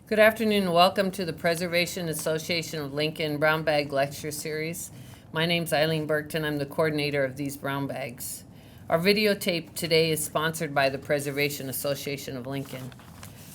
Good afternoon and welcome to the Preservation Association of Lincoln Brown Bag Lecture Series. My name's Eileen Burkton. I'm the coordinator of these brown bags. Our videotape today is sponsored by the Preservation Association of Lincoln.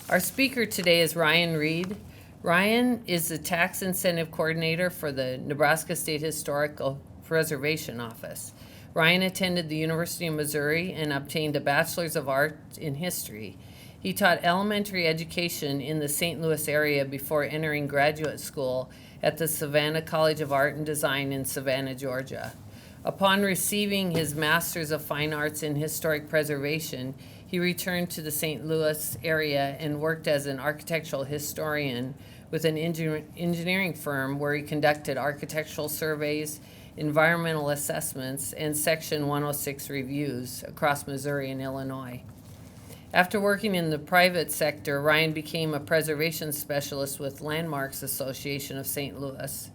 Our speaker today is Ryan Reed. Ryan is the Tax Incentive Coordinator for the Nebraska State Historical Preservation Office. Ryan attended the University of Missouri and obtained a Bachelor's of Arts in History. He taught elementary education in the St. Louis area before entering graduate school at the Savannah College of Art and Design in Savannah, Georgia. Upon receiving his Master's of Fine Arts in Historic Preservation, he returned to the St. Louis area and worked as an architectural historian with an engineering firm where he conducted architectural surveys, environmental assessments, and Section 106 reviews across Missouri and Illinois. After working in the private sector, Ryan became a preservation specialist with Landmarks Association of St. Louis,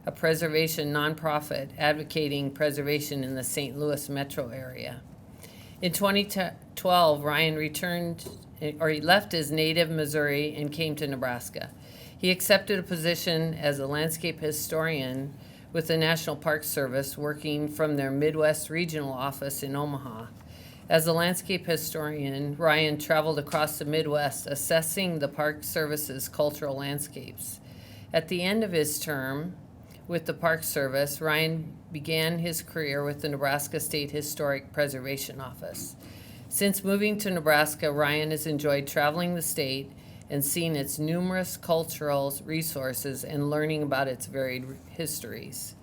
a preservation nonprofit advocating preservation in the St. Louis metro area. In 2012, Ryan he left his native Missouri and came to Nebraska. He accepted a position as a landscape historian with the National Park Service, working from their Midwest regional office in Omaha. As a landscape historian, Ryan traveled across the Midwest assessing the Park Service's cultural landscapes. At the end of his term with the Park Service, Ryan began his career with the Nebraska State Historic Preservation Office. Since moving to Nebraska, Ryan has enjoyed traveling the state and seeing its numerous cultural resources and learning about its varied histories.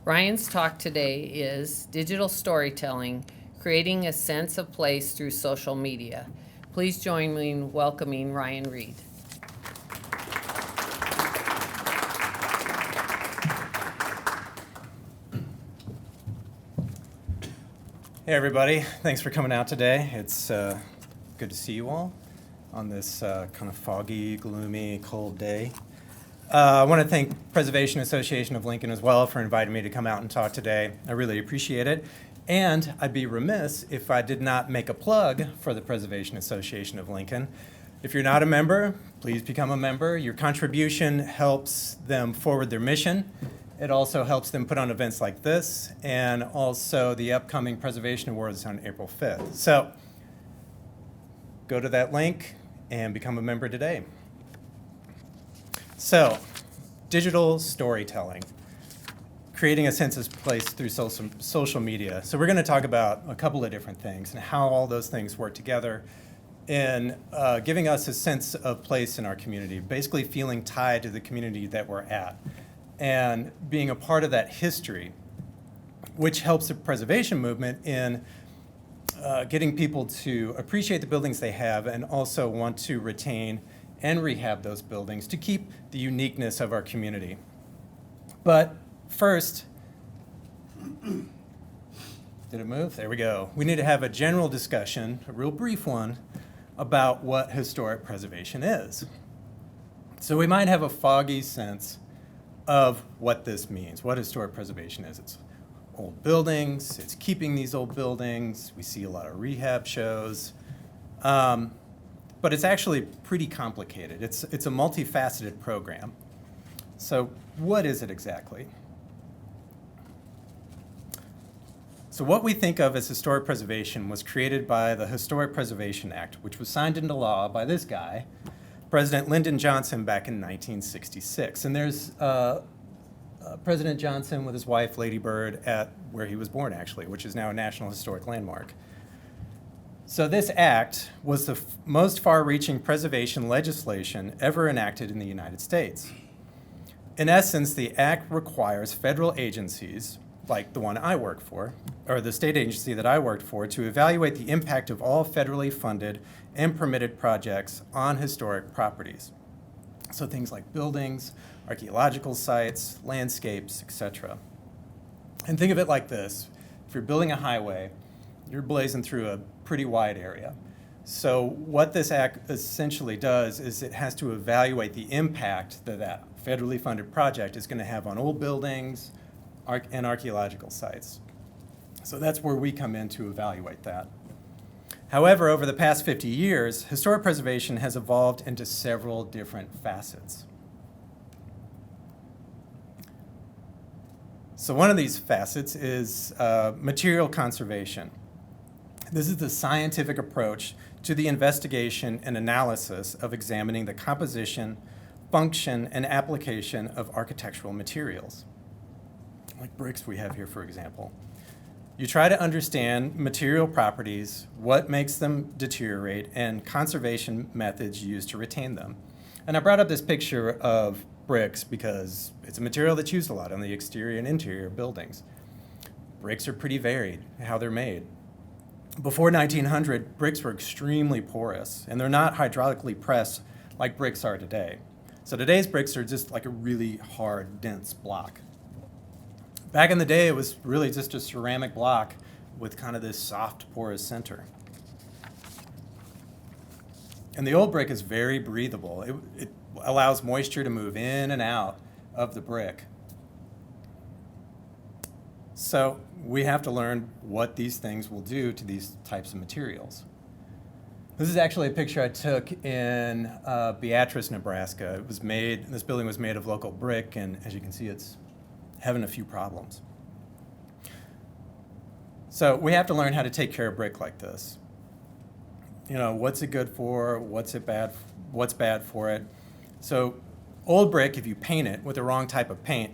Ryan's talk today is Digital Storytelling, Creating a Sense of Place Through Social Media. Please join me in welcoming Ryan Reed. Hey everybody, thanks for coming out today. It's good to see you all on this kind of foggy, gloomy, cold day. I want to thank Preservation Association of Lincoln as well for inviting me to come out and talk today. I really appreciate it. And I'd be remiss if I did not make a plug for the Preservation Association of Lincoln. If you're not a member, please become a member. Your contribution helps them forward their mission. It also helps them put on events like this, and also the upcoming Preservation Awards on April 5th. So go to that link and become a member today. So, digital storytelling. Creating a sense of place through social media. So we're going to talk about a couple of different things and how all those things work together in giving us a sense of place in our community, basically feeling tied to the community that we're at and being a part of that history, which helps the preservation movement in getting people to appreciate the buildings they have and also want to retain and rehab those buildings to keep the uniqueness of our community. But first, did it move? There we go. We need to have a general discussion, a real brief one, about what historic preservation is. So we might have a foggy sense of what this means, what historic preservation is. It's old buildings, it's keeping these old buildings, we see a lot of rehab shows, but it's actually pretty complicated. It's a multifaceted program. So what is it exactly? So what we think of as historic preservation was created by the Historic Preservation Act, which was signed into law by this guy, President Lyndon Johnson, back in 1966. And there's President Johnson with his wife, Lady Bird, at where he was born, actually, which is now a National Historic Landmark. So this act was the most far-reaching preservation legislation ever enacted in the United States. In essence, the act requires federal agencies, like the one I work for, or the state agency that I worked for, to evaluate the impact of all federally funded and permitted projects on historic properties. So things like buildings, archaeological sites, landscapes, etc. And think of it like this. If you're building a highway, you're blazing through a pretty wide area. So what this act essentially does is it has to evaluate the impact that that federally funded project is going to have on old buildings and archaeological sites. So that's where we come in to evaluate that. However, over the past 50 years, historic preservation has evolved into several different facets. So one of these facets is material conservation. This is the scientific approach to the investigation and analysis of examining the composition, function, and application of architectural materials, like bricks we have here, for example. You try to understand material properties, what makes them deteriorate, and conservation methods used to retain them. And I brought up this picture of bricks because it's a material that's used a lot on the exterior and interior of buildings. Bricks are pretty varied, how they're made. Before 1900, bricks were extremely porous, and they're not hydraulically pressed like bricks are today. So today's bricks are just like a really hard, dense block. Back in the day, it was really just a ceramic block with kind of this soft, porous center. And the old brick is very breathable. It allows moisture to move in and out of the brick. So we have to learn what these things will do to these types of materials. This is actually a picture I took in Beatrice, Nebraska. This building was made of local brick, and as you can see, it's having a few problems. So we have to learn how to take care of brick like this. You know, what's it good for? What's bad for it? So old brick, if you paint it with the wrong type of paint,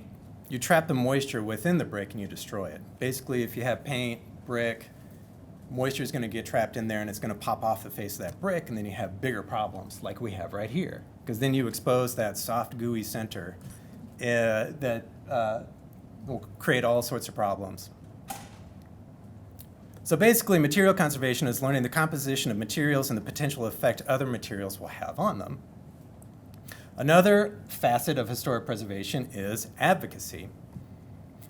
you trap the moisture within the brick and you destroy it. Basically, if you have paint, brick, moisture is going to get trapped in there and it's going to pop off the face of that brick, and then you have bigger problems like we have right here, because then you expose that soft, gooey center that will create all sorts of problems. So basically, material conservation is learning the composition of materials and the potential effect other materials will have on them. Another facet of historic preservation is advocacy.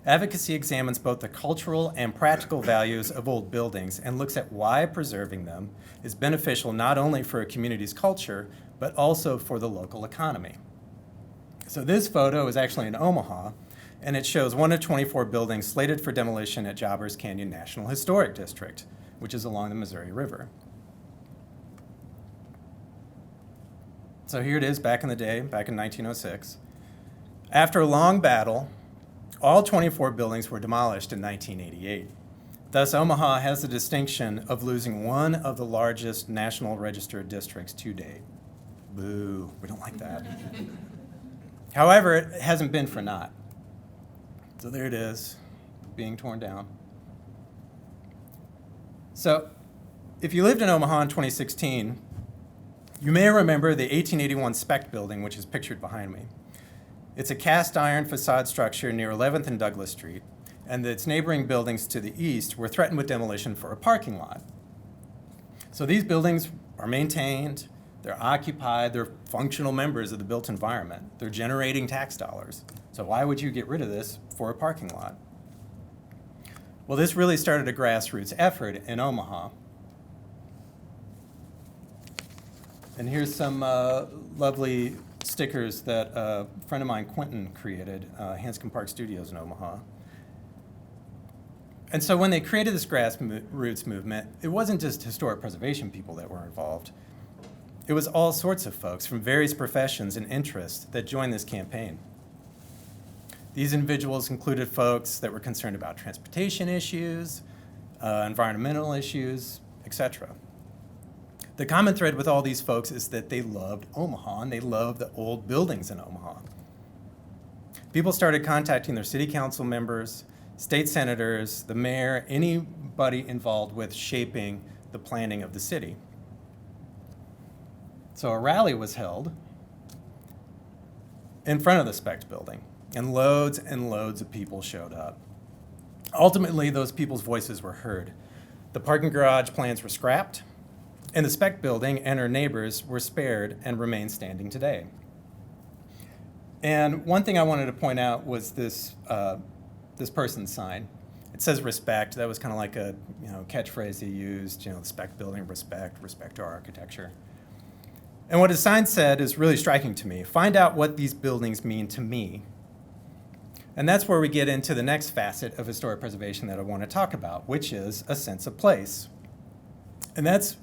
Advocacy examines both the cultural and practical values of old buildings and looks at why preserving them is beneficial not only for a community's culture, but also for the local economy. So this photo is actually in Omaha, and it shows one of 24 buildings slated for demolition at Jobbers Canyon National Historic District, which is along the Missouri River. So here it is back in the day, back in 1906. After a long battle, all 24 buildings were demolished in 1988. Thus, Omaha has the distinction of losing one of the largest National Register districts to date. Boo, we don't like that. However, it hasn't been for naught. So there it is, being torn down. So if you lived in Omaha in 2016, you may remember the 1881 Speck building, which is pictured behind me. It's a cast iron facade structure near 11th and Douglas Street, and its neighboring buildings to the east were threatened with demolition for a parking lot. So these buildings are maintained, they're occupied, they're functional members of the built environment. They're generating tax dollars. So why would you get rid of this for a parking lot? Well, this really started a grassroots effort in Omaha. And here's some lovely stickers that a friend of mine, Quentin, created, Hanscom Park Studios in Omaha. And so when they created this grassroots movement, it wasn't just historic preservation people that were involved. It was all sorts of folks from various professions and interests that joined this campaign. These individuals included folks that were concerned about transportation issues, environmental issues, etc. The common thread with all these folks is that they loved Omaha and they loved the old buildings in Omaha. People started contacting their city council members, state senators, the mayor, anybody involved with shaping the planning of the city. So a rally was held in front of the Specht building, and loads of people showed up. Ultimately, those people's voices were heard. The parking garage plans were scrapped, and the Specht building and her neighbors were spared and remain standing today. And one thing I wanted to point out was this person's sign. It says respect. That was kind of like a catchphrase he used, the Specht building, respect our architecture. And what his sign said is really striking to me. Find out what these buildings mean to me. And that's where we get into the next facet of historic preservation that I want to talk about, which is a sense of place. And that's a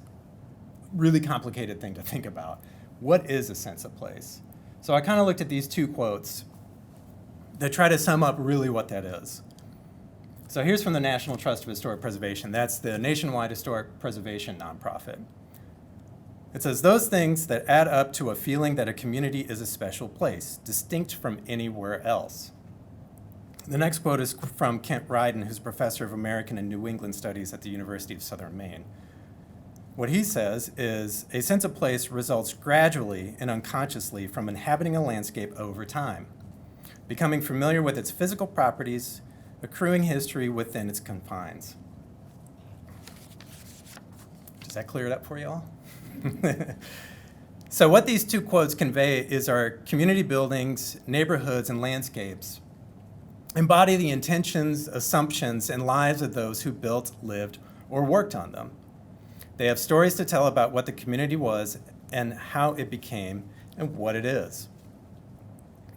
really complicated thing to think about. What is a sense of place? So I kind of looked at these two quotes that try to sum up really what that is. So here's from the National Trust of Historic Preservation. That's the nationwide historic preservation nonprofit. It says, those things that add up to a feeling that a community is a special place, distinct from anywhere else. The next quote is from Kent Ryden, who's professor of American and New England Studies at the University of Southern Maine. What he says is, a sense of place results gradually and unconsciously from inhabiting a landscape over time, becoming familiar with its physical properties, accruing history within its confines. Does that clear it up for you all? So what these two quotes convey is our community buildings, neighborhoods, and landscapes embody the intentions, assumptions, and lives of those who built, lived, or worked on them. They have stories to tell about what the community was and how it became and what it is.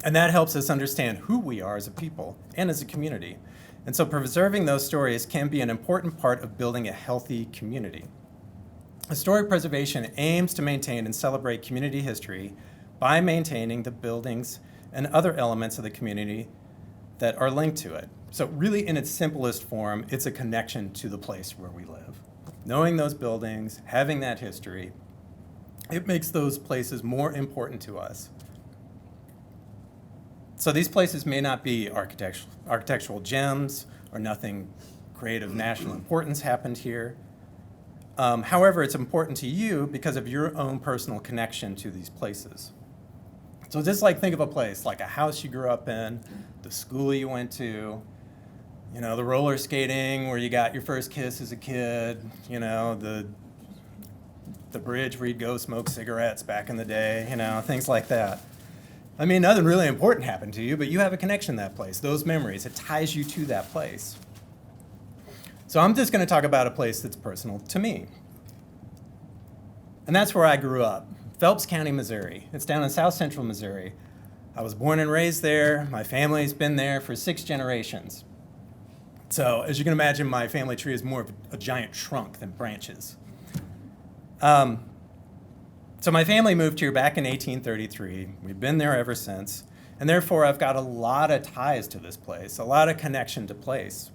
And that helps us understand who we are as a people and as a community. And so preserving those stories can be an important part of building a healthy community. Historic preservation aims to maintain and celebrate community history by maintaining the buildings and other elements of the community that are linked to it. So really, in its simplest form, it's a connection to the place where we live. Knowing those buildings, having that history, it makes those places more important to us. So these places may not be architectural gems or nothing great of national importance happened here. However, it's important to you because of your own personal connection to these places. So just like think of a place, like a house you grew up in, the school you went to, you know, the roller skating where you got your first kiss as a kid, you know, the bridge where you'd go smoke cigarettes back in the day, you know, things like that. I mean, nothing really important happened to you, but you have a connection to that place, those memories. It ties you to that place. So I'm just going to talk about a place that's personal to me. And that's where I grew up, Phelps County, Missouri. It's down in south central Missouri. I was born and raised there. My family's been there for 6 generations. So as you can imagine, my family tree is more of a giant trunk than branches. So my family moved here back in 1833. We've been there ever since. And therefore, I've got a lot of ties to this place, a lot of connection to place.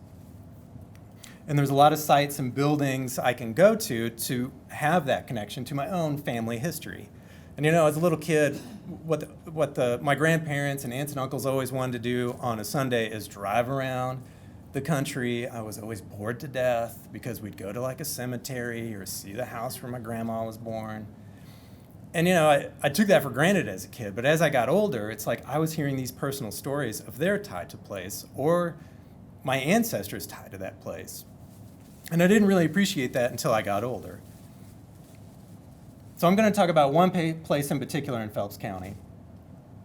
And there's a lot of sites and buildings I can go to have that connection to my own family history. And you know, as a little kid, what my grandparents and aunts and uncles always wanted to do on a Sunday is drive around the country. I was always bored to death because we'd go to like a cemetery or see the house where my grandma was born. And you know, I took that for granted as a kid, but as I got older, it's like I was hearing these personal stories of their tie to place or my ancestors tied to that place. And I didn't really appreciate that until I got older. So I'm going to talk about one place in particular in Phelps County.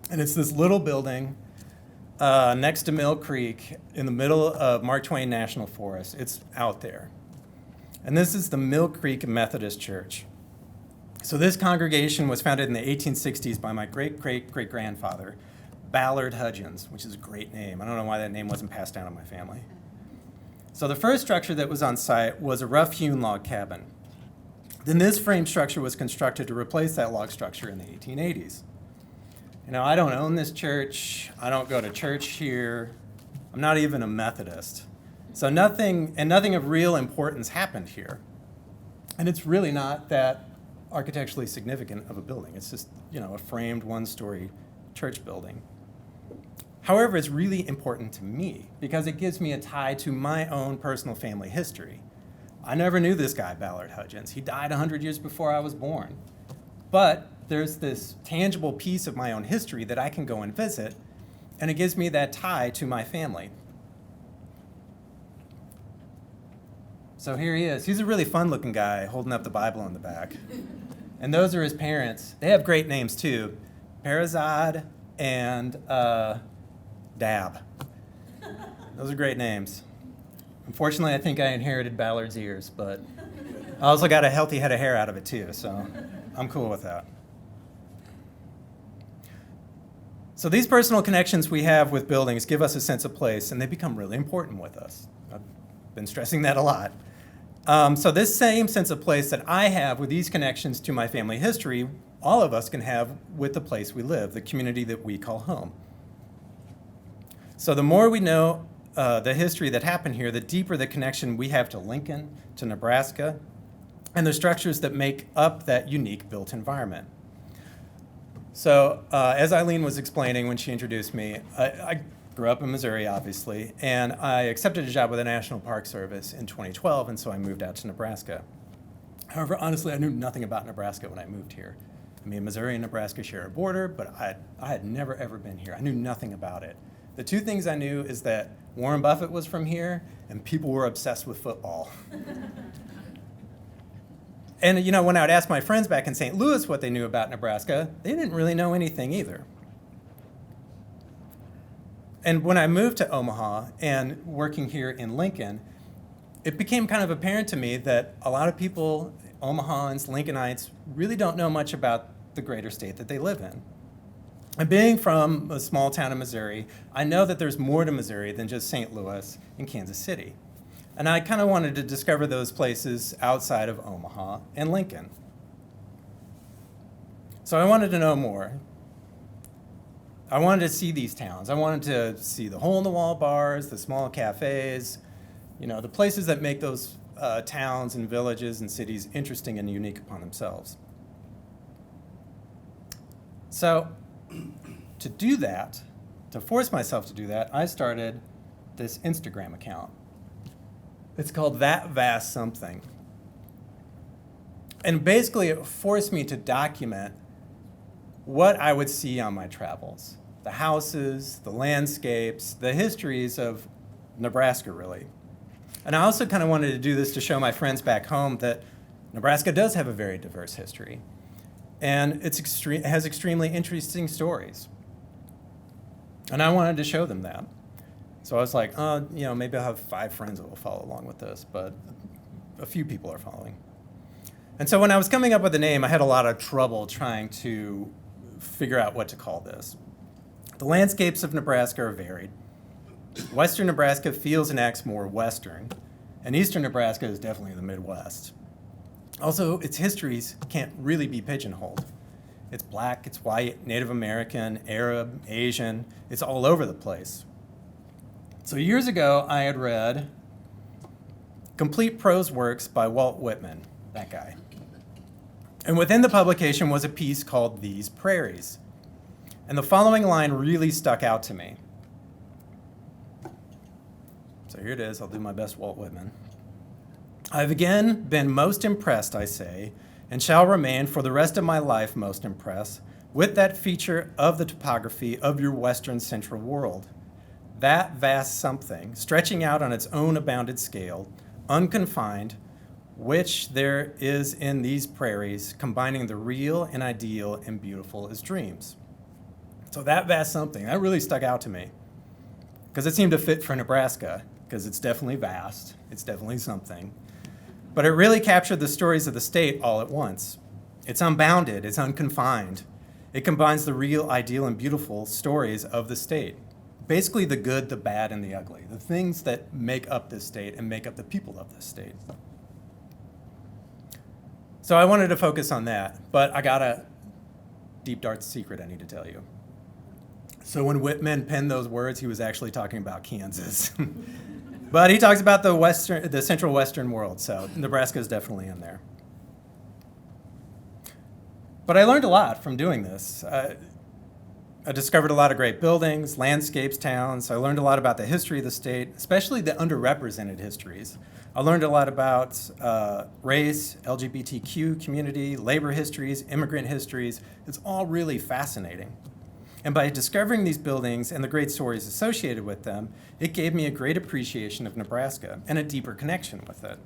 And it's this little building next to Mill Creek in the middle of Mark Twain National Forest. It's out there. And this is the Mill Creek Methodist Church. So this congregation was founded in the 1860s by my great-great-great-grandfather, Ballard Hudgens, which is a great name. I don't know why that name wasn't passed down in my family. So the first structure that was on site was a rough-hewn log cabin. Then this frame structure was constructed to replace that log structure in the 1880s. You know, I don't own this church. I don't go to church here. I'm not even a Methodist. So nothing of real importance happened here. And it's really not that architecturally significant of a building. It's just, you know, a framed one-story church building. However, it's really important to me because it gives me a tie to my own personal family history. I never knew this guy, Ballard Hudgens. He died 100 years before I was born. But there's this tangible piece of my own history that I can go and visit, and it gives me that tie to my family. So here he is. He's a really fun-looking guy holding up the Bible in the back. And those are his parents. They have great names, too. Perazad and Dab. Those are great names. Unfortunately, I think I inherited Ballard's ears, but I also got a healthy head of hair out of it, too, so I'm cool with that. So these personal connections we have with buildings give us a sense of place, and they become really important with us. I've been stressing that a lot. So this same sense of place that I have with these connections to my family history, all of us can have with the place we live, the community that we call home. So the more we know the history that happened here, the deeper the connection we have to Lincoln, to Nebraska, and the structures that make up that unique built environment. So as Eileen was explaining when she introduced me, I grew up in Missouri, obviously, and I accepted a job with the National Park Service in 2012, and so I moved out to Nebraska. However, honestly, I knew nothing about Nebraska when I moved here. I mean, Missouri and Nebraska share a border, but I had never, ever been here. I knew nothing about it. The two things I knew is that Warren Buffett was from here, and people were obsessed with football. And, you know, when I would ask my friends back in St. Louis what they knew about Nebraska, they didn't really know anything either. And when I moved to Omaha and working here in Lincoln, it became kind of apparent to me that a lot of people, Omahans, Lincolnites, really don't know much about the greater state that they live in. And being from a small town in Missouri, I know that there's more to Missouri than just St. Louis and Kansas City. And I kind of wanted to discover those places outside of Omaha and Lincoln. So I wanted to know more. I wanted to see these towns. I wanted to see the hole-in-the-wall bars, the small cafes, you know, the places that make those towns and villages and cities interesting and unique upon themselves. So to do that, to force myself to do that, I started this Instagram account. It's called That Vast Something. And basically it forced me to document what I would see on my travels. The houses, the landscapes, the histories of Nebraska, really. And I also kind of wanted to do this to show my friends back home that Nebraska does have a very diverse history. And it has extremely interesting stories. And I wanted to show them that. So I was like, you know, maybe I'll have 5 friends that will follow along with this, but a few people are following. And so when I was coming up with a name, I had a lot of trouble trying to figure out what to call this. The landscapes of Nebraska are varied. Western Nebraska feels and acts more Western, and Eastern Nebraska is definitely the Midwest. Also, its histories can't really be pigeonholed. It's black, it's white, Native American, Arab, Asian, it's all over the place. So years ago, I had read complete prose works by Walt Whitman, that guy. And within the publication was a piece called These Prairies. And the following line really stuck out to me. So here it is, I'll do my best Walt Whitman. I've again been most impressed, I say, and shall remain for the rest of my life most impressed with that feature of the topography of your western central world. That vast something, stretching out on its own abounded scale, unconfined, which there is in these prairies, combining the real and ideal and beautiful as dreams. So that vast something, that really stuck out to me, because it seemed to fit for Nebraska, because it's definitely vast, it's definitely something. But it really captured the stories of the state all at once. It's unbounded, it's unconfined. It combines the real, ideal, and beautiful stories of the state. Basically the good, the bad, and the ugly, the things that make up this state and make up the people of this state. So I wanted to focus on that, but I got a deep, dark secret I need to tell you. So when Whitman penned those words, he was actually talking about Kansas. But he talks about the central western world, so Nebraska is definitely in there. But I learned a lot from doing this. I discovered a lot of great buildings, landscapes, towns. I learned a lot about the history of the state, especially the underrepresented histories. I learned a lot about race, LGBTQ community, labor histories, immigrant histories. It's all really fascinating. And by discovering these buildings and the great stories associated with them, it gave me a great appreciation of Nebraska and a deeper connection with it.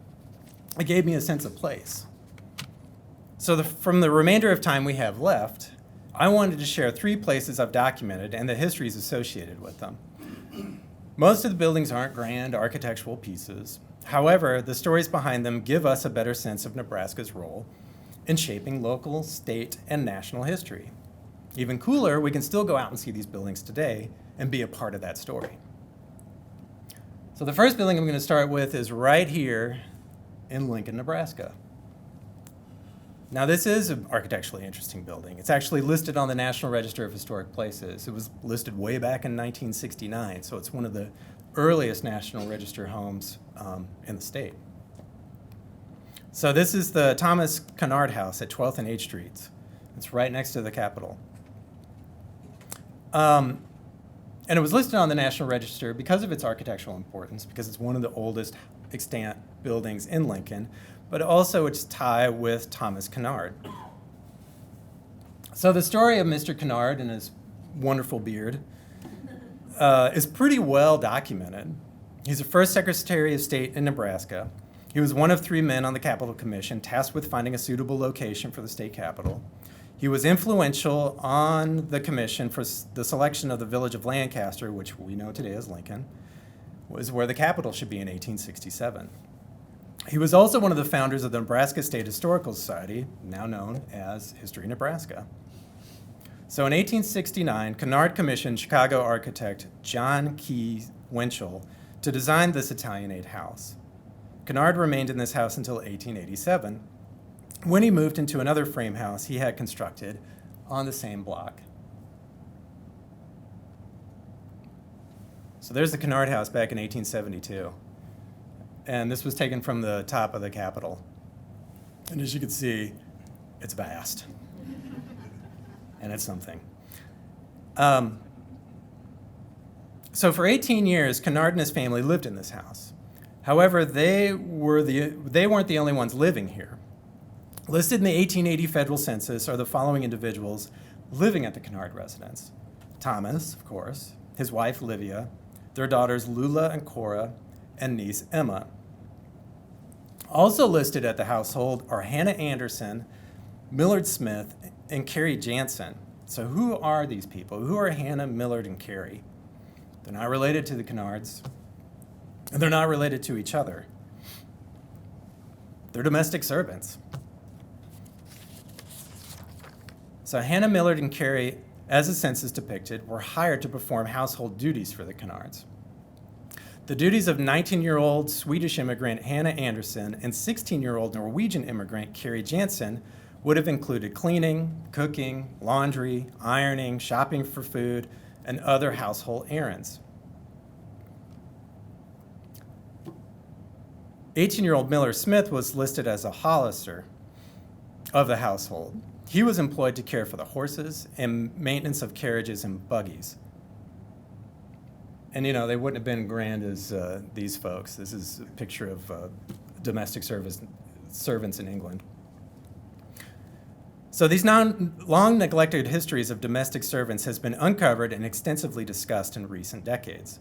It gave me a sense of place. So from the remainder of time we have left, I wanted to share 3 places I've documented and the histories associated with them. Most of the buildings aren't grand architectural pieces. However, the stories behind them give us a better sense of Nebraska's role in shaping local, state, and national history. Even cooler, we can still go out and see these buildings today and be a part of that story. So the first building I'm going to start with is right here in Lincoln, Nebraska. Now, this is an architecturally interesting building. It's actually listed on the National Register of Historic Places. It was listed way back in 1969, so it's one of the earliest National Register homes in the state. So this is the Thomas Canard House at 12th and H Streets. It's right next to the Capitol. And it was listed on the National Register because of its architectural importance, because it's one of the oldest extant buildings in Lincoln, but also its tie with Thomas Canard. So the story of Mr. Canard and his wonderful beard is pretty well documented. He's the first Secretary of State in Nebraska. He was one of 3 men on the Capitol Commission tasked with finding a suitable location for the state capitol. He was influential on the commission for the selection of the village of Lancaster, which we know today as Lincoln, was where the capital should be in 1867. He was also one of the founders of the Nebraska State Historical Society, now known as History Nebraska. So in 1869, Canard commissioned Chicago architect John Key Winchell to design this Italianate house. Canard remained in this house until 1887, when he moved into another frame house he had constructed on the same block. So there's the Canard house back in 1872. And this was taken from the top of the Capitol. And as you can see, it's vast. And it's something. So for 18 years, Canard and his family lived in this house. However, they weren't the only ones living here. Listed in the 1880 federal census are the following individuals living at the Canard residence. Thomas, of course, his wife Livia, their daughters Lula and Cora, and niece Emma. Also listed at the household are Hannah Anderson, Millard Smith, and Carrie Jansen. So who are these people? Who are Hannah, Millard, and Carrie? They're not related to the Canards, and they're not related to each other. They're domestic servants. So Hannah, Millard, and Carrie, as the census depicted, were hired to perform household duties for the Canards. The duties of 19-year-old Swedish immigrant Hannah Anderson and 16-year-old Norwegian immigrant Carrie Jansen would have included cleaning, cooking, laundry, ironing, shopping for food, and other household errands. 18-year-old Miller Smith was listed as a Hollister of the household. He was employed to care for the horses and maintenance of carriages and buggies. And they wouldn't have been grand as these folks. This is a picture of domestic servants in England. So these long neglected histories of domestic servants has been uncovered and extensively discussed in recent decades.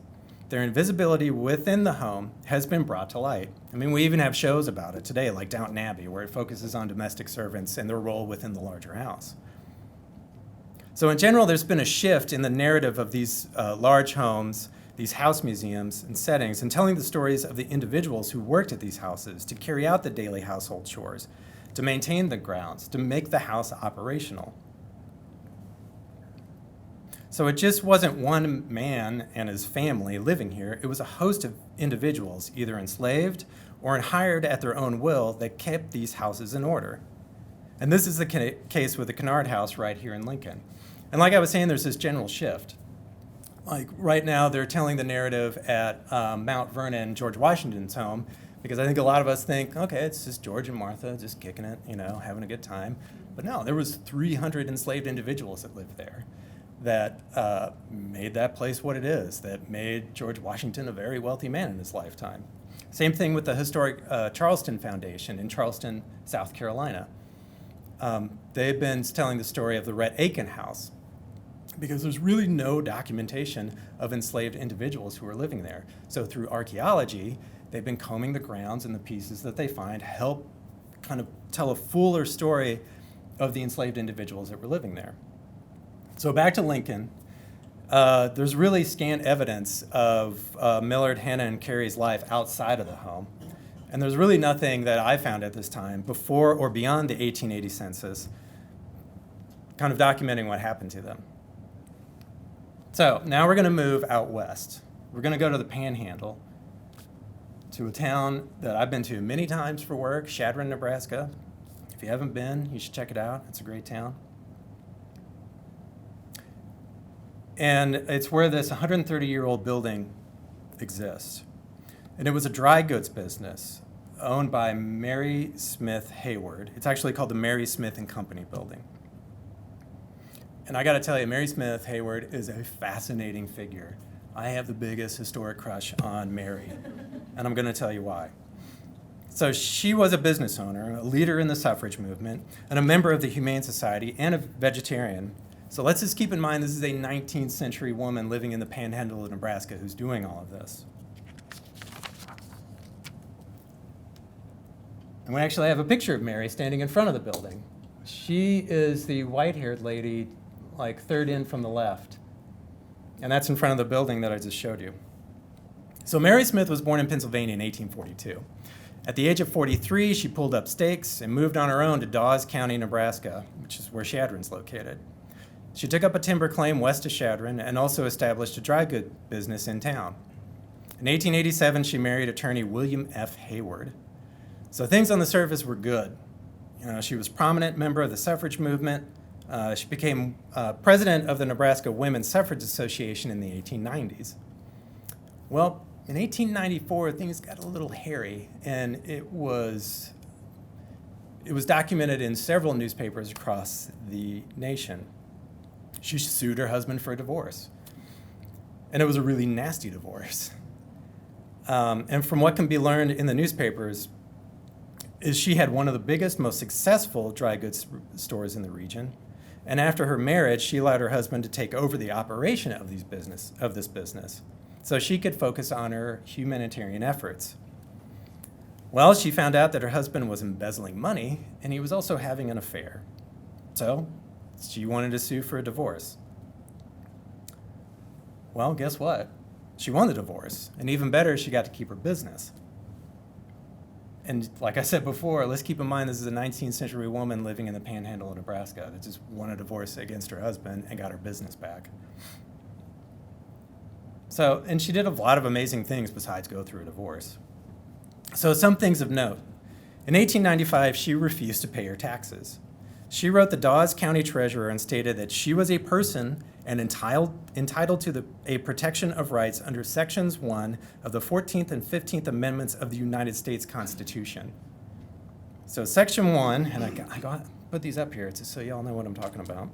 Their invisibility within the home has been brought to light. I mean, we even have shows about it today, like Downton Abbey, where it focuses on domestic servants and their role within the larger house. So in general, there's been a shift in the narrative of these large homes, these house museums and settings, and telling the stories of the individuals who worked at these houses to carry out the daily household chores, to maintain the grounds, to make the house operational. So it just wasn't one man and his family living here. It was a host of individuals, either enslaved or hired at their own will, that kept these houses in order. And this is the case with the Canard house right here in Lincoln. And like I was saying, there's this general shift. Like right now, they're telling the narrative at Mount Vernon, George Washington's home, because I think a lot of us think, okay, it's just George and Martha just kicking it, having a good time. But no, there was 300 enslaved individuals that lived there that made that place what it is, that made George Washington a very wealthy man in his lifetime. Same thing with the historic Charleston Foundation in Charleston, South Carolina. They've been telling the story of the Rhett Aiken House, because there's really no documentation of enslaved individuals who were living there. So through archaeology, they've been combing the grounds, and the pieces that they find help kind of tell a fuller story of the enslaved individuals that were living there. So back to Lincoln, there's really scant evidence of Millard, Hannah, and Carrie's life outside of the home. And there's really nothing that I found at this time, before or beyond the 1880 census, kind of documenting what happened to them. So now we're going to move out west. We're going to go to the Panhandle, to a town that I've been to many times for work, Chadron, Nebraska. If you haven't been, you should check it out. It's a great town. And it's where this 130-year-old building exists. And it was a dry goods business owned by Mary Smith Hayward. It's actually called the Mary Smith and Company building. And I got to tell you, Mary Smith Hayward is a fascinating figure. I have the biggest historic crush on Mary, and I'm going to tell you why. So she was a business owner, a leader in the suffrage movement, and a member of the Humane Society, and a vegetarian. So let's just keep in mind this is a 19th century woman living in the panhandle of Nebraska who's doing all of this. And we actually have a picture of Mary standing in front of the building. She is the white-haired lady, like third in from the left. And that's in front of the building that I just showed you. So Mary Smith was born in Pennsylvania in 1842. At the age of 43, she pulled up stakes and moved on her own to Dawes County, Nebraska, which is where Chadron's located. She took up a timber claim west of Chadron and also established a dry goods business in town. In 1887, she married attorney William F. Hayward. So things on the surface were good. She was a prominent member of the suffrage movement. She became president of the Nebraska Women's Suffrage Association in the 1890s. Well, in 1894, things got a little hairy, and it was documented in several newspapers across the nation. She sued her husband for a divorce, and it was a really nasty divorce. And from what can be learned in the newspapers, is she had one of the biggest, most successful dry goods stores in the region, and after her marriage, she allowed her husband to take over the operation of this business, so she could focus on her humanitarian efforts. Well, she found out that her husband was embezzling money, and he was also having an affair. So she wanted to sue for a divorce. Well, guess what? She won the divorce, and even better, she got to keep her business. And like I said before, let's keep in mind this is a 19th century woman living in the panhandle of Nebraska that just won a divorce against her husband and got her business back. So, and she did a lot of amazing things besides go through a divorce. So some things of note. In 1895, she refused to pay her taxes. She wrote the Dawes County Treasurer and stated that she was a person and entitled to a protection of rights under Sections 1 of the 14th and 15th Amendments of the United States Constitution. So Section 1, and I got put these up here just so y'all know what I'm talking about.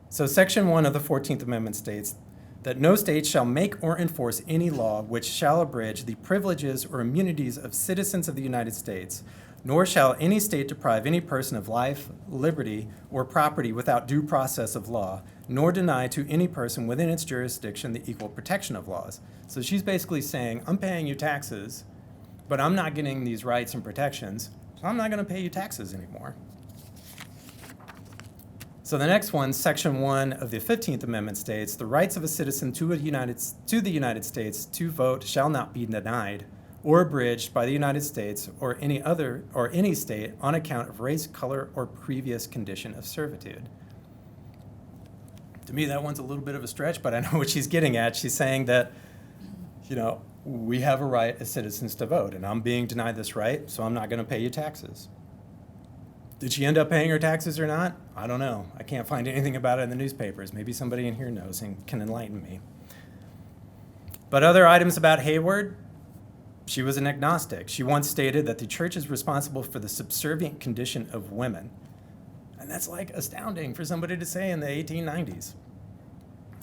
So Section 1 of the 14th Amendment states that no state shall make or enforce any law which shall abridge the privileges or immunities of citizens of the United States, nor shall any state deprive any person of life, liberty, or property without due process of law, nor deny to any person within its jurisdiction the equal protection of laws. So she's basically saying, I'm paying you taxes, but I'm not getting these rights and protections, so I'm not going to pay you taxes anymore. So the next one, Section 1 of the 15th Amendment states, the rights of a citizen to the United States to vote shall not be denied or abridged by the United States or any state on account of race, color, or previous condition of servitude. To me, that one's a little bit of a stretch, but I know what she's getting at. She's saying that, we have a right as citizens to vote, and I'm being denied this right, so I'm not going to pay you taxes. Did she end up paying her taxes or not? I don't know. I can't find anything about it in the newspapers. Maybe somebody in here knows and can enlighten me. But other items about Hayward, she was an agnostic. She once stated that the church is responsible for the subservient condition of women. And that's like astounding for somebody to say in the 1890s,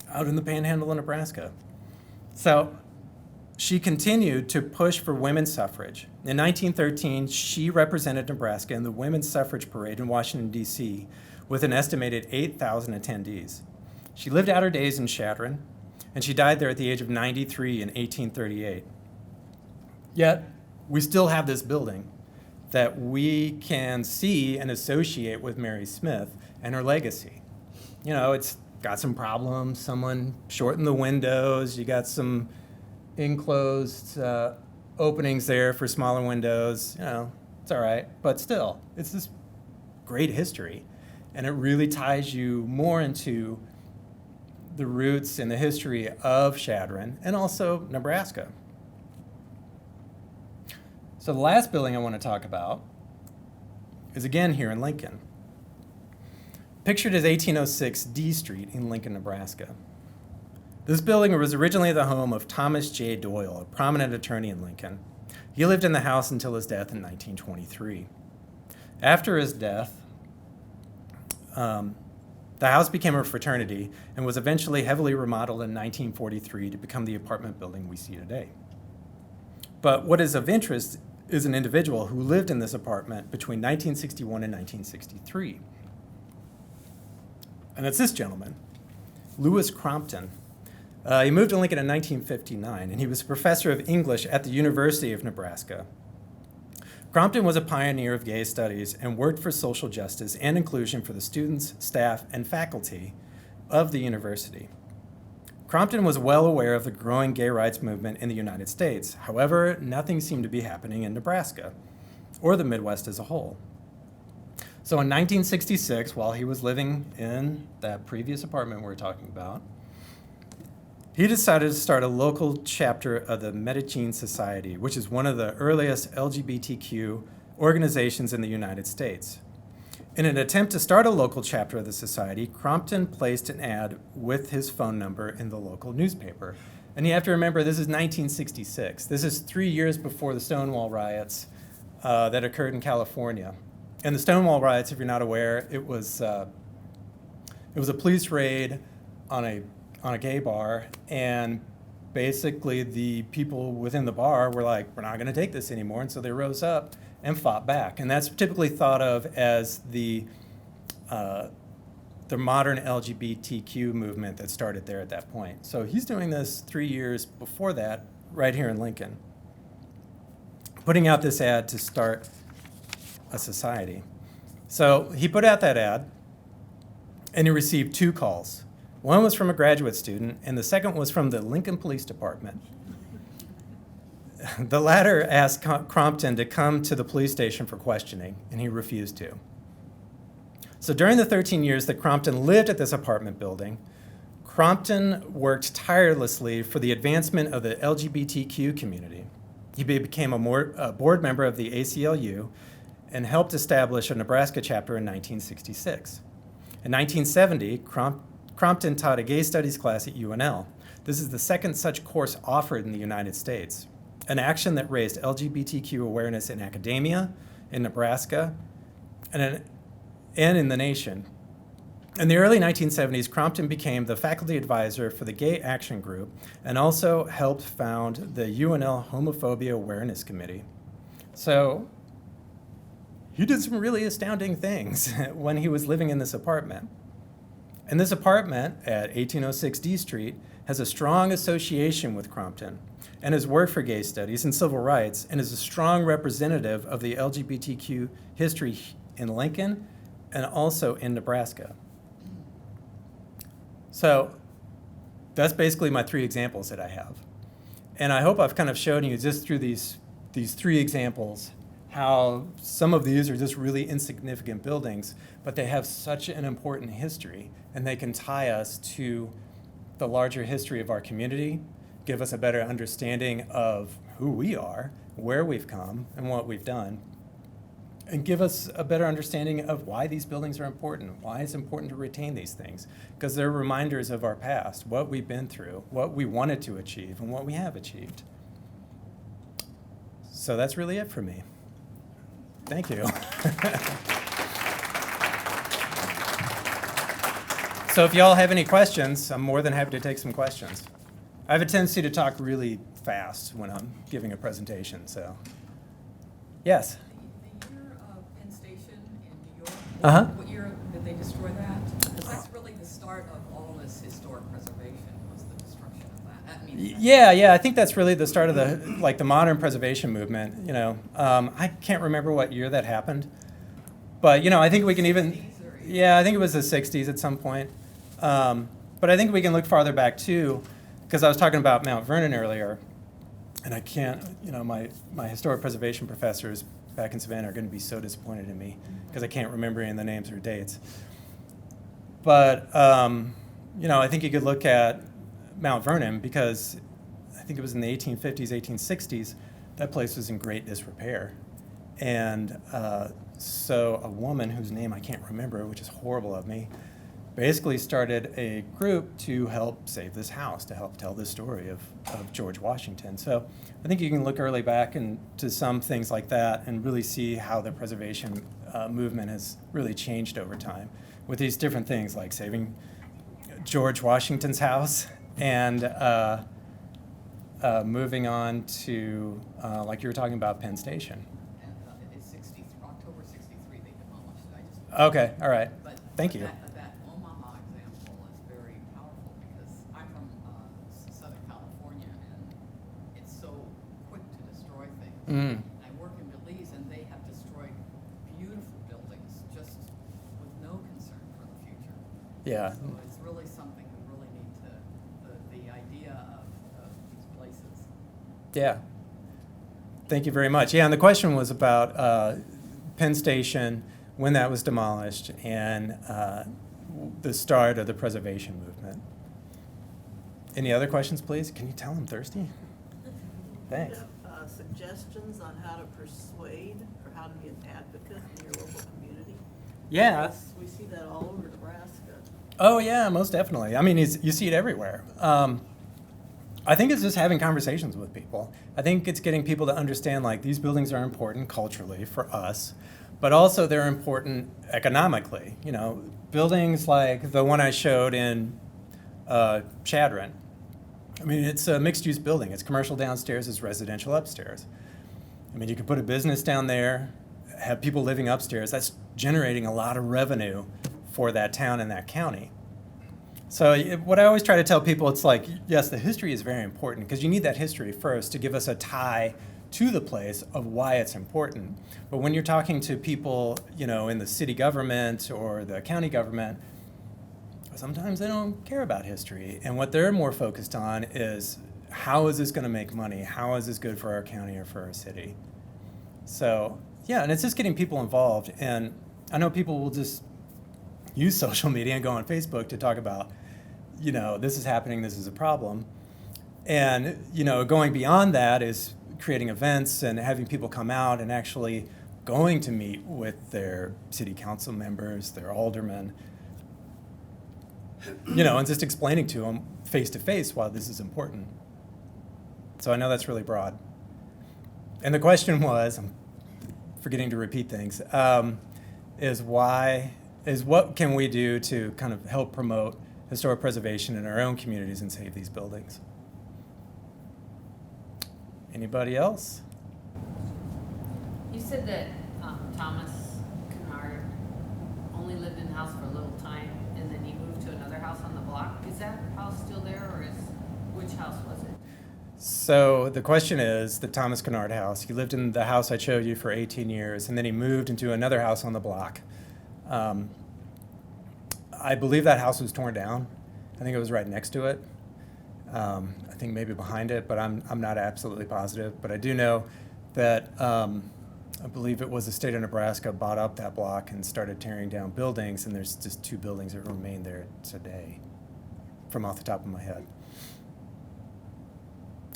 out in the panhandle of Nebraska. So she continued to push for women's suffrage. In 1913, she represented Nebraska in the Women's Suffrage Parade in Washington, D.C., with an estimated 8,000 attendees. She lived out her days in Chadron, and she died there at the age of 93 in 1838. Yet, we still have this building that we can see and associate with Mary Smith and her legacy. It's got some problems. Someone shortened the windows. You got some enclosed openings there for smaller windows. It's all right. But still, it's this great history. And it really ties you more into the roots and the history of Chadron and also Nebraska. So the last building I want to talk about is again here in Lincoln. Pictured as 1806 D Street in Lincoln, Nebraska. This building was originally the home of Thomas J. Doyle, a prominent attorney in Lincoln. He lived in the house until his death in 1923. After his death, the house became a fraternity and was eventually heavily remodeled in 1943 to become the apartment building we see today. But what is of interest is an individual who lived in this apartment between 1961 and 1963. And it's this gentleman, Lewis Crompton. He moved to Lincoln in 1959, and he was a professor of English at the University of Nebraska. Crompton was a pioneer of gay studies and worked for social justice and inclusion for the students, staff, and faculty of the university. Crompton was well aware of the growing gay rights movement in the United States. However, nothing seemed to be happening in Nebraska or the Midwest as a whole. So in 1966, while he was living in that previous apartment we were talking about, he decided to start a local chapter of the Medicine Society, which is one of the earliest LGBTQ organizations in the United States. In an attempt to start a local chapter of the society, Crompton placed an ad with his phone number in the local newspaper. And you have to remember, this is 1966. This is 3 years before the Stonewall riots that occurred in California. And the Stonewall riots, if you're not aware, it was a police raid on a gay bar, and basically the people within the bar were like, we're not going to take this anymore, and so they rose up and fought back. And that's typically thought of as the modern LGBTQ movement that started there at that point. So he's doing this 3 years before that, right here in Lincoln, putting out this ad to start a society. So he put out that ad, and he received 2 calls. One was from a graduate student, and the second was from the Lincoln Police Department. The latter asked Crompton to come to the police station for questioning, and he refused to. So during the 13 years that Crompton lived at this apartment building, Crompton worked tirelessly for the advancement of the LGBTQ community. He became a board member of the ACLU and helped establish a Nebraska chapter in 1966. In 1970, Crompton taught a gay studies class at UNL. This is the second such course offered in the United States, an action that raised LGBTQ awareness in academia, in Nebraska, and in the nation. In the early 1970s, Crompton became the faculty advisor for the Gay Action Group and also helped found the UNL Homophobia Awareness Committee. So he did some really astounding things when he was living in this apartment. And this apartment at 1806 D Street has a strong association with Crompton and his work for gay studies and civil rights, and is a strong representative of the LGBTQ history in Lincoln and also in Nebraska. So that's basically my 3 examples that I have. And I hope I've kind of shown you just through these 3 examples how some of these are just really insignificant buildings, but they have such an important history, and they can tie us to the larger history of our community, give us a better understanding of who we are, where we've come, and what we've done, and give us a better understanding of why these buildings are important, why it's important to retain these things, because they're reminders of our past, what we've been through, what we wanted to achieve, and what we have achieved. So that's really it for me. Thank you. So if y'all have any questions, I'm more than happy to take some questions. I have a tendency to talk really fast when I'm giving a presentation, so. Yes? The year of Penn Station in New York, Uh-huh. what year did they destroy that? Because that's really the start of all this historic preservation, was the destruction of that. I mean, Yeah, I think that's really the start of the modern preservation movement, you know. I can't remember what year that happened, but, you know, I think we can even, 60s or yeah, I think it was the 60s at some point. But I think we can look farther back too, because I was talking about Mount Vernon earlier, and I can't, you know, my historic preservation professors back in Savannah are going to be so disappointed in me because I can't remember any of the names or dates. But, you know, I think you could look at Mount Vernon because I think it was in the 1850s, 1860s, that place was in great disrepair. And so a woman whose name I can't remember, which is horrible of me, basically started a group to help save this house, to help tell the story of George Washington. So I think you can look early back into some things like that and really see how the preservation movement has really changed over time with these different things like saving George Washington's house and moving on to, like you were talking about, Penn Station. And it's October 63 they demolished it. I just. Okay, all right. But Thank you. That Omaha example is very powerful because I'm from Southern California and it's so quick to destroy things. Mm. I work in Belize and they have destroyed beautiful buildings just with no concern for the future. Yeah. So it's really something we really need to, the idea of these places. Yeah. Thank you very much. Yeah, and the question was about Penn Station, when that was demolished, and the start of the preservation movement. Any other questions, please? Can you tell I'm thirsty? Thanks. Do you have suggestions on how to persuade or how to be an advocate in your local community? Yeah. Because we see that all over Nebraska. Oh, yeah, most definitely. I mean, you see it everywhere. I think it's just having conversations with people. I think it's getting people to understand, like, these buildings are important culturally for us, but also they're important economically. You know, buildings like the one I showed in Chadron. I mean, it's a mixed-use building. It's commercial downstairs, it's residential upstairs. I mean, you could put a business down there, have people living upstairs. That's generating a lot of revenue for that town and that county. So what I always try to tell people, it's like, yes, the history is very important because you need that history first to give us a tie to the place of why it's important. But when you're talking to people, you know, in the city government or the county government, sometimes they don't care about history. And what they're more focused on is, how is this going to make money? How is this good for our county or for our city? So, yeah, and it's just getting people involved. And I know people will just use social media and go on Facebook to talk about, you know, this is happening, this is a problem. And, you know, going beyond that is creating events and having people come out and actually going to meet with their city council members, their aldermen, you know, and just explaining to them face to face why this is important. So I know that's really broad. And the question was, I'm forgetting to repeat things, is what can we do to kind of help promote historic preservation in our own communities and save these buildings? Anybody else? You said that Thomas Canard only lived in the house for a little time and then he moved to another house on the block. Is that house still there, or which house was it? So the question is the Thomas Canard house. He lived in the house I showed you for 18 years, and then he moved into another house on the block. I believe that house was torn down. I think it was right next to it. I think maybe behind it, but I'm not absolutely positive. But I do know that I believe it was the state of Nebraska bought up that block and started tearing down buildings, and there's just 2 buildings that remain there today, from off the top of my head.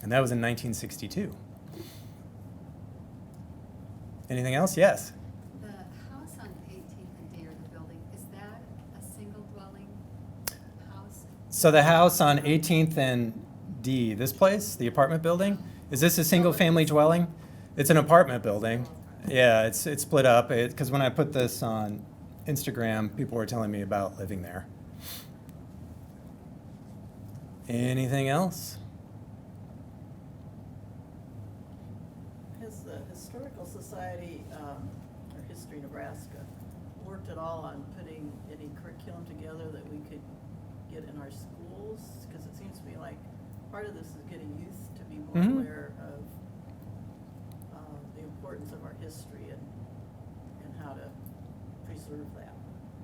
And that was in 1962. Anything else? Yes. The house on 18th and D, or the building, is that a single dwelling house? So the house on 18th and D, this place, the apartment building, is this a single family dwelling? It's an apartment building. Yeah, it's split up, because when I put this on Instagram, people were telling me about living there. Anything else? Has the Historical Society, or History Nebraska, worked at all on putting any curriculum together that we could get in our schools? Because it seems to me like part of this is getting youth to be more Mhm. aware of the importance of our history and how to preserve that.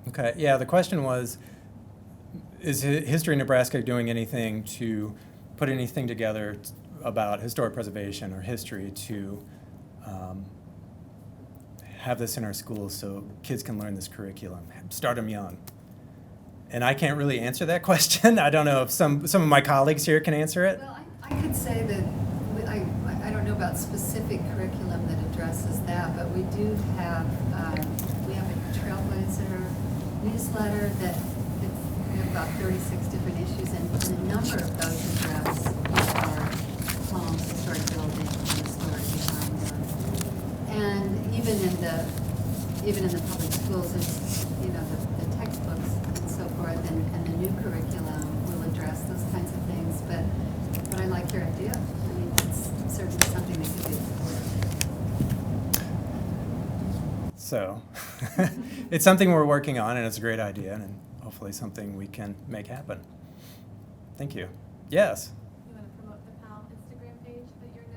Okay, yeah, the question was, is History Nebraska doing anything to put anything together about historic preservation or history to have this in our schools so kids can learn this curriculum, start them young? And I can't really answer that question. I don't know if some of my colleagues here can answer it. Well, I could say that, I don't know about specific curriculum that addresses that, but we do have, we have a Trailblazer newsletter that we have about 36 different issues, and a number of those address our homes, historic buildings, and the story behind them. And even in the public schools, it's, you know, the textbooks and so forth, and the new curriculum will address those kinds of things. But I like your idea. I mean, that's certainly something that could be explored. So it's something we're working on, and it's a great idea, and hopefully something we can make happen. Thank you. Yes? You want to promote the PAL Instagram page that you're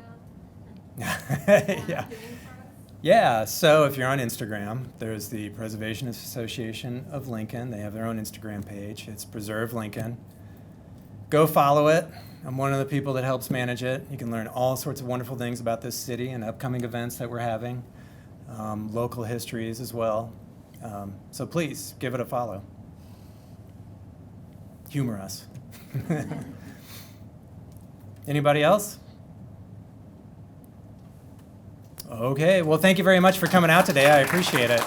now Yeah. doing for us? Yeah, so if you're on Instagram, there's the Preservation Association of Lincoln. They have their own Instagram page. It's Preserve Lincoln. Go follow it. I'm one of the people that helps manage it. You can learn all sorts of wonderful things about this city and upcoming events that we're having, local histories as well. So please give it a follow. Humor us. Anybody else? Okay, well, thank you very much for coming out today. I appreciate it.